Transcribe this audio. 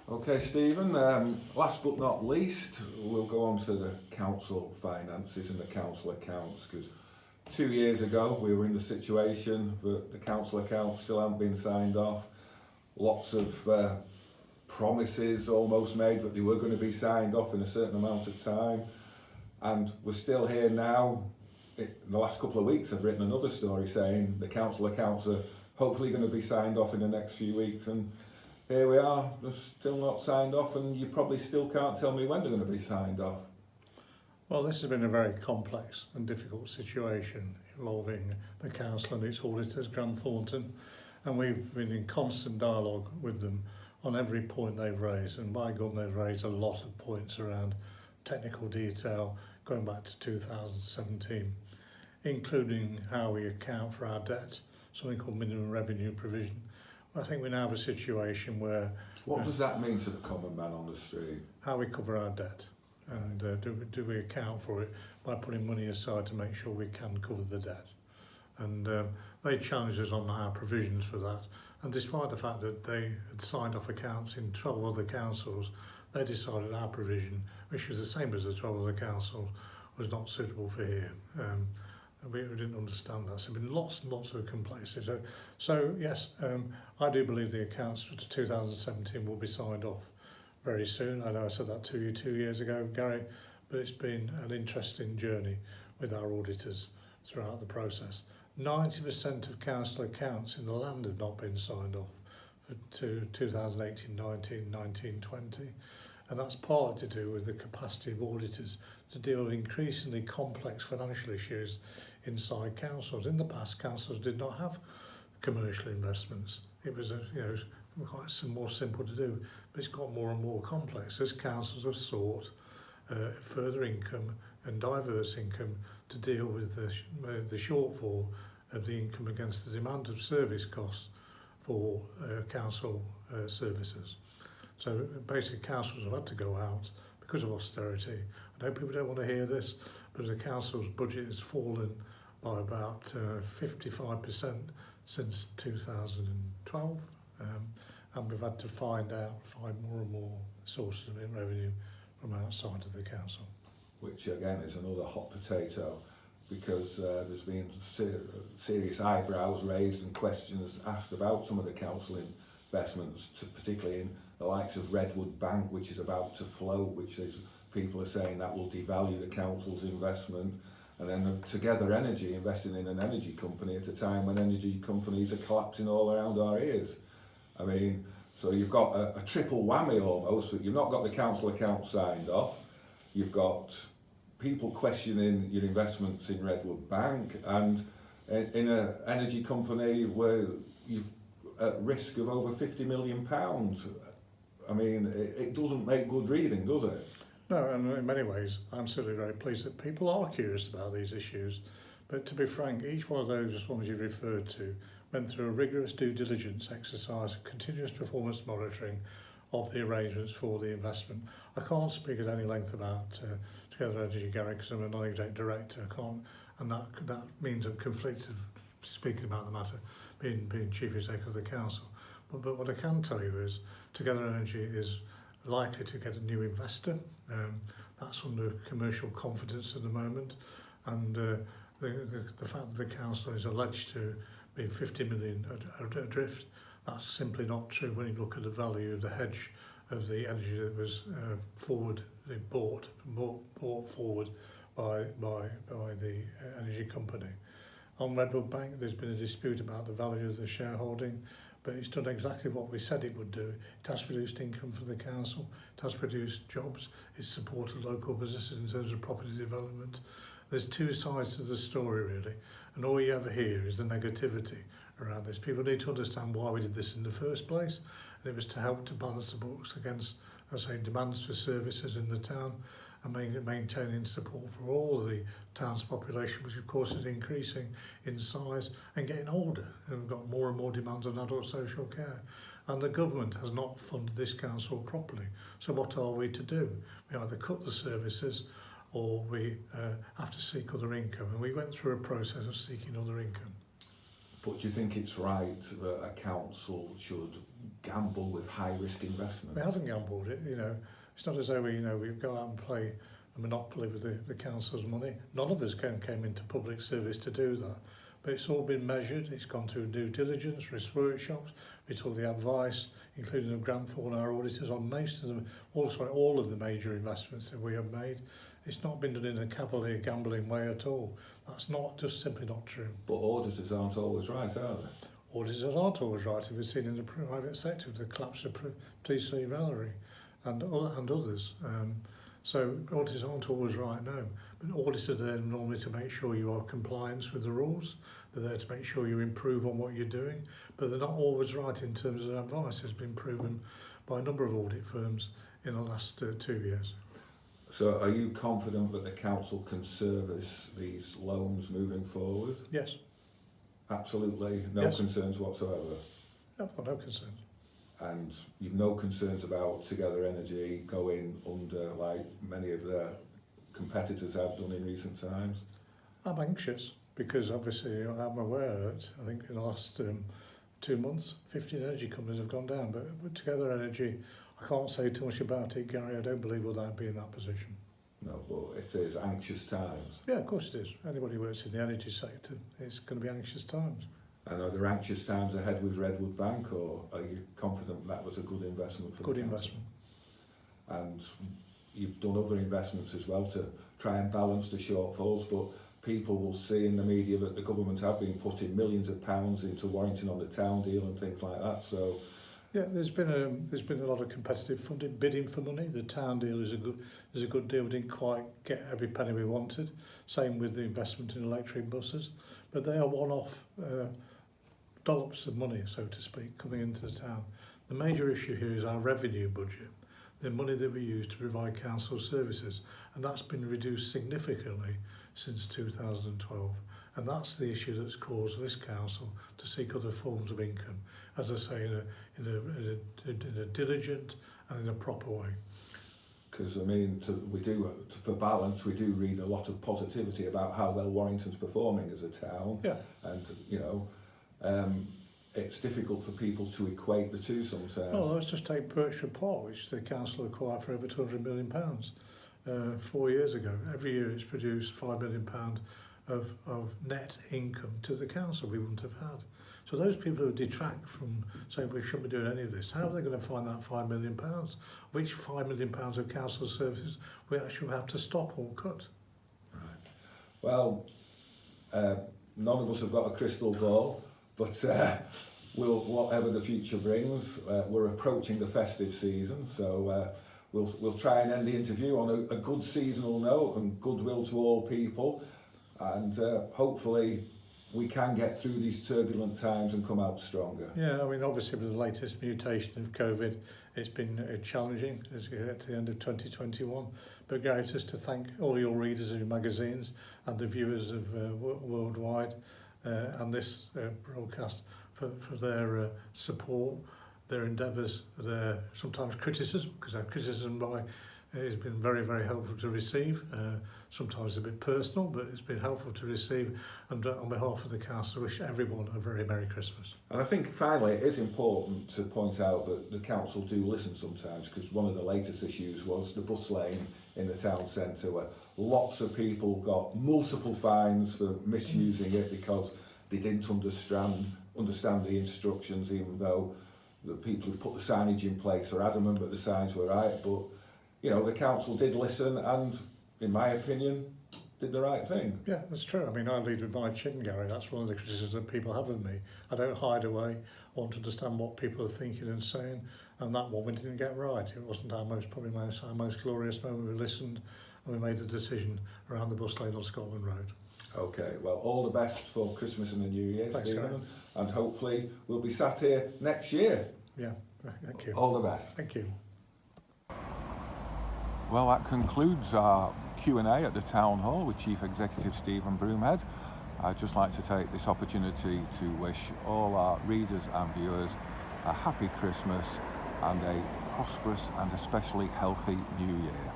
Okay, Stephen, last but not least, we'll go on to the council finances and the council accounts, because 2 years ago we were in the situation that the council accounts still haven't been signed off. Lots of promises almost made that they were going to be signed off in a certain amount of time, and we're still here now. In the last couple of weeks I've written another story saying the council accounts are hopefully going to be signed off in the next few weeks, and here we are, they're still not signed off, and you probably still can't tell me when they're going to be signed off. Well, this has been a very complex and difficult situation involving the council and its auditors, Grant Thornton, and we've been in constant dialogue with them on every point they've raised, and by God, they've raised a lot of points around technical detail going back to 2017, including how we account for our debt, something called minimum revenue provision. I think we now have a situation where... What does that mean to the common man on the street? How we cover our debt, and do we account for it by putting money aside to make sure we can cover the debt. And they challenged us on our provisions for that, and despite the fact that they had signed off accounts in 12 other councils, they decided our provision, which was the same as the 12 other councils, was not suitable for here. We didn't understand that. So there have been lots and lots of complexities. So yes, I do believe the accounts for 2017 will be signed off very soon. I know I said that to you 2 years ago, Gary, but it's been an interesting journey with our auditors throughout the process. 90% of council accounts in the land have not been signed off for 2018, 19, 19, 20. And that's partly to do with the capacity of auditors to deal with increasingly complex financial issues inside councils. In the past, councils did not have commercial investments. It was quite more simple to do, but it's got more and more complex as councils have sought further income and diverse income to deal with the shortfall of the income against the demand of service costs for council services. So basically councils have had to go out because of austerity. I know people don't want to hear this, but the council's budget has fallen by about 55% since 2012, and we've had to find more and more sources of revenue from outside of the council. Which again is another hot potato, because there's been serious eyebrows raised and questions asked about some of the council investments, particularly in the likes of Redwood Bank, which is about to float, which is, people are saying that will devalue the council's investment. And then Together Energy investing in an energy company at a time when energy companies are collapsing all around our ears. I mean, so you've got a triple whammy almost. You've not got the council account signed off, you've got people questioning your investments in Redwood Bank, and in an energy company where you've at risk of over £50 million. I mean, it doesn't make good reading, does it? No, and in many ways, I'm certainly very pleased that people are curious about these issues. But to be frank, each one of those ones you referred to went through a rigorous due diligence exercise, continuous performance monitoring of the arrangements for the investment. I can't speak at any length about Together Energy, Gary, because I'm a non-exec director. I can't, and that means I'm conflicted speaking about the matter, being chief executive of the council. But what I can tell you is Together Energy is likely to get a new investor. That's under commercial confidence at the moment, and the fact that the council is alleged to be 50 million adrift, that's simply not true when you look at the value of the hedge of the energy that was bought forward by the energy company. On Redwood Bank, there's been a dispute about the value of the shareholding, but it's done exactly what we said it would do. It has produced income for the council, it has produced jobs, it's supported local businesses in terms of property development. There's two sides to the story really, and all you ever hear is the negativity around this. People need to understand why we did this in the first place, and it was to help to balance the books against, as I say, demands for services in the town, and maintaining support for all the town's population, which of course is increasing in size and getting older, and we've got more and more demands on adult social care. And the government has not funded this council properly. So what are we to do? We either cut the services or we have to seek other income. And we went through a process of seeking other income. But do you think it's right that a council should gamble with high-risk investments? We haven't gambled it, you know. It's not as though we go out and play a monopoly with the council's money. None of us came into public service to do that. But it's all been measured. It's gone through due diligence, risk workshops. We took the advice, including of Grant Thorne, our auditors, on most of them, all of the major investments that we have made. It's not been done in a cavalier gambling way at all. That's not just simply not true. But auditors aren't always right, are they? Auditors aren't always right. We've seen in the private sector with the collapse of Police Valerie and others. So auditors aren't always right now. But auditors are there normally to make sure you are compliant with the rules. They're there to make sure you improve on what you're doing. But they're not always right in terms of advice. It's been proven by a number of audit firms in the last 2 years. So are you confident that the council can service these loans moving forward? Yes. Absolutely no Yes. concerns whatsoever? I've got no concerns. And you've no concerns about Together Energy going under like many of their competitors have done in recent times? I'm anxious because obviously I'm aware that I think in the last 2 months 15 energy companies have gone down, but with Together Energy I can't say too much about it, Gary. I don't believe we'll be in that position. No, but it is anxious times. Yeah, of course it is. Anybody who works in the energy sector, it's going to be anxious times. And are there anxious times ahead with Redwood Bank, or are you confident that was a good investment for Good the council? investment. And you've done other investments as well to try and balance the shortfalls, but people will see in the media that the government have been putting millions of pounds into Warrington on the town deal and things like that. So Yeah, there's been a lot of competitive funding, bidding for money. The town deal is a good deal. We didn't quite get every penny we wanted. Same with the investment in electric buses, but they are one-off dollops of money, so to speak, coming into the town. The major issue here is our revenue budget, the money that we use to provide council services, and that's been reduced significantly since 2012. And that's the issue that's caused this council to seek other forms of income, as I say, in a diligent and in a proper way. because I mean, for balance, we do read a lot of positivity about how well Warrington's performing as a town. Yeah. And it's difficult for people to equate the two sometimes. Well, let's just take Birchwood Park, which the council acquired for over £200 million 4 years ago. Every year it's produced £5 million of net income to the council we wouldn't have had. So those people who detract from saying we shouldn't be doing any of this, how are they going to find that £5 million? Which £5 million of council services we actually have to stop or cut? Right. Well, none of us have got a crystal ball, but whatever the future brings, we're approaching the festive season, so we'll try and end the interview on a good seasonal note and goodwill to all people, and hopefully we can get through these turbulent times and come out stronger. Yeah, I mean, obviously with the latest mutation of COVID, it's been challenging as we get to the end of 2021. But Gary, just to thank all your readers of your magazines and the viewers of worldwide and this broadcast for their support, their endeavours, their sometimes criticism, because our criticism has been very, very helpful to receive. Sometimes a bit personal, but it's been helpful to receive. And on behalf of the council, I wish everyone a very Merry Christmas. And I think finally it is important to point out that the council do listen sometimes, because one of the latest issues was the bus lane in the town centre, where lots of people got multiple fines for misusing it because they didn't understand the instructions, even though the people who put the signage in place are adamant that the signs were right. But you know, the council did listen and, in my opinion, did the right thing. Yeah, that's true. I mean, I lead with my chin, Gary. That's one of the criticisms that people have of me. I don't hide away. I want to understand what people are thinking and saying, and that one we didn't get right. It wasn't our most glorious moment. We listened and we made a decision around the bus lane on Scotland Road. Okay, well, all the best for Christmas and the New Year, Thanks, Stephen, Gary. and hopefully we'll be sat here next year. Yeah, thank you. All the best. Thank you. Well, that concludes our Q&A at the Town Hall with Chief Executive Stephen Broomhead. I'd just like to take this opportunity to wish all our readers and viewers a happy Christmas and a prosperous and especially healthy New Year.